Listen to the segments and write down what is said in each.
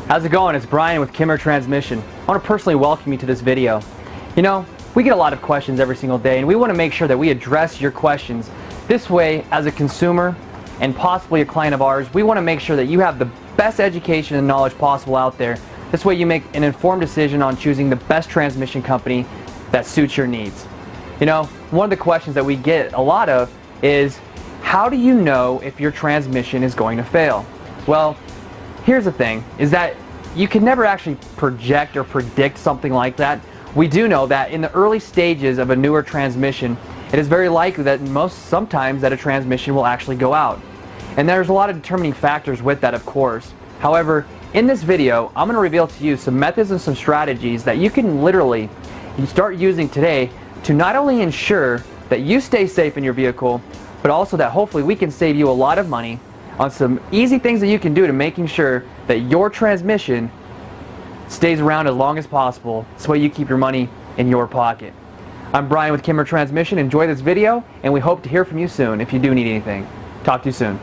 How's it going? It's Brian with Kimmer Transmission. I want to personally welcome you to this video. You know, we get a lot of questions every single day, and we want to make sure that we address your questions. This way, as a consumer and possibly a client of ours, we want to make sure that you have the best education and knowledge possible out there. This way you make an informed decision on choosing the best transmission company that suits your needs. You know, one of the questions that we get a lot of is, how do you know if your transmission is going to fail? Well, here's the thing, is that you can never actually project or predict something like that. We do know that in the early stages of a newer transmission, it is very likely that sometimes that a transmission will actually go out. And there's a lot of determining factors with that, of course. However, in this video, I'm going to reveal to you some methods and some strategies that you can literally start using today to not only ensure that you stay safe in your vehicle, but also that hopefully we can save you a lot of money on some easy things that you can do to making sure that your transmission stays around as long as possible. This way you keep your money in your pocket. I'm Brian with Kimmer Transmission. Enjoy this video, and we hope to hear from you soon if you do need anything. Talk to you soon.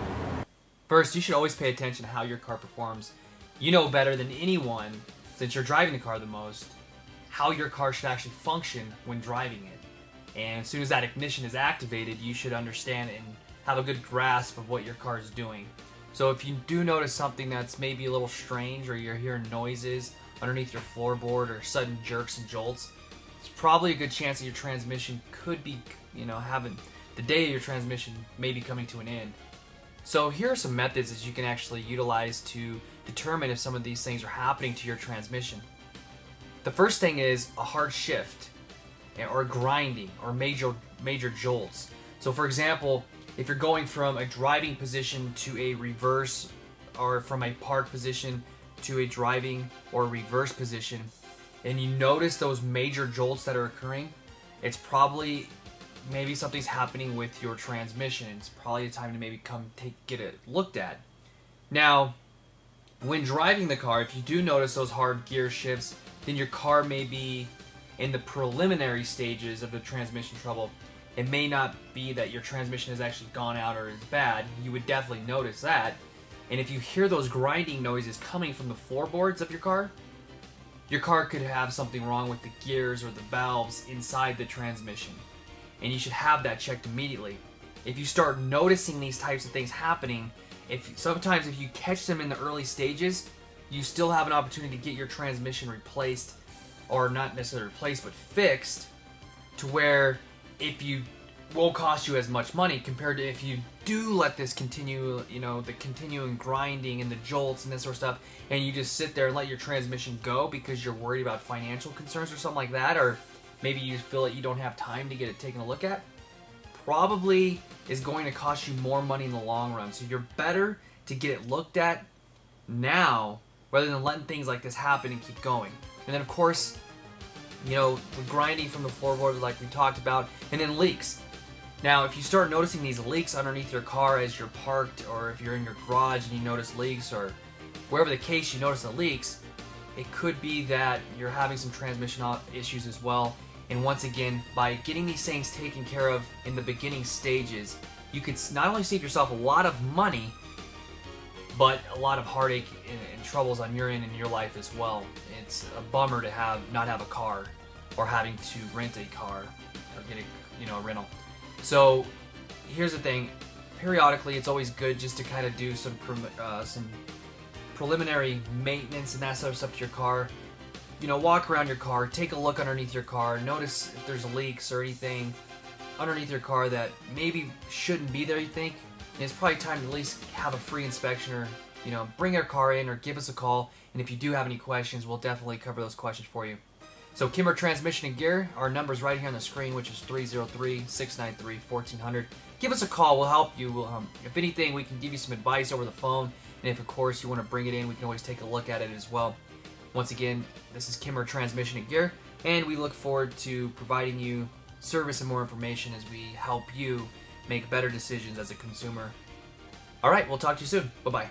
First, you should always pay attention to how your car performs. You know better than anyone, since you're driving the car the most, how your car should actually function when driving it. And as soon as that ignition is activated, you should understand and have a good grasp of what your car is doing. So if you do notice something that's maybe a little strange, or you're hearing noises underneath your floorboard or sudden jerks and jolts, it's probably a good chance that your transmission could be, having the day of your transmission may be coming to an end. So here are some methods that you can actually utilize to determine if some of these things are happening to your transmission. The first thing is a hard shift, or grinding, or major jolts. So for example, if you're going from a driving position to a reverse, or from a park position to a driving or reverse position, and you notice those major jolts that are occurring, it's probably maybe something's happening with your transmission. It's probably a time to maybe get it looked at. Now, when driving the car, if you do notice those hard gear shifts, then your car may be in the preliminary stages of the transmission trouble. It may not be that your transmission has actually gone out or is bad. You would definitely notice that. And if you hear those grinding noises coming from the floorboards of your car could have something wrong with the gears or the valves inside the transmission. And you should have that checked immediately. If you start noticing these types of things happening, sometimes if you catch them in the early stages, you still have an opportunity to get your transmission replaced, or not necessarily replaced, but fixed, to where if you won't cost you as much money compared to if you do let this continue, the continuing grinding and the jolts and this sort of stuff, and you just sit there and let your transmission go because you're worried about financial concerns or something like that, or maybe you feel that you don't have time to get it taken a look at, probably is going to cost you more money in the long run. So you're better to get it looked at now rather than letting things like this happen and keep going. And then of course, the grinding from the floorboard like we talked about, and then leaks. Now, if you start noticing these leaks underneath your car as you're parked, or if you're in your garage and you notice leaks, or wherever the case you notice the leaks, it could be that you're having some transmission issues as well. And once again, by getting these things taken care of in the beginning stages, you could not only save yourself a lot of money, but a lot of heartache and troubles on your end in your life as well. It's a bummer to not have a car, or having to rent a car, or get a rental. So here's the thing: periodically, it's always good just to kind of do some preliminary maintenance and that sort of stuff to your car. Walk around your car, take a look underneath your car, notice if there's leaks or anything underneath your car that maybe shouldn't be there, you think. And it's probably time to at least have a free inspection, or bring your car in, or give us a call. And if you do have any questions, we'll definitely cover those questions for you. So Kimmer Transmission and Gear, our number's right here on the screen, which is 303-693-1400. Give us a call, we'll help you. If anything, we can give you some advice over the phone. And if of course you want to bring it in, we can always take a look at it as well. Once again, this is Kimmer Transmission and Gear, and we look forward to providing you service and more information as we help you make better decisions as a consumer. Alright, we'll talk to you soon. Bye-bye.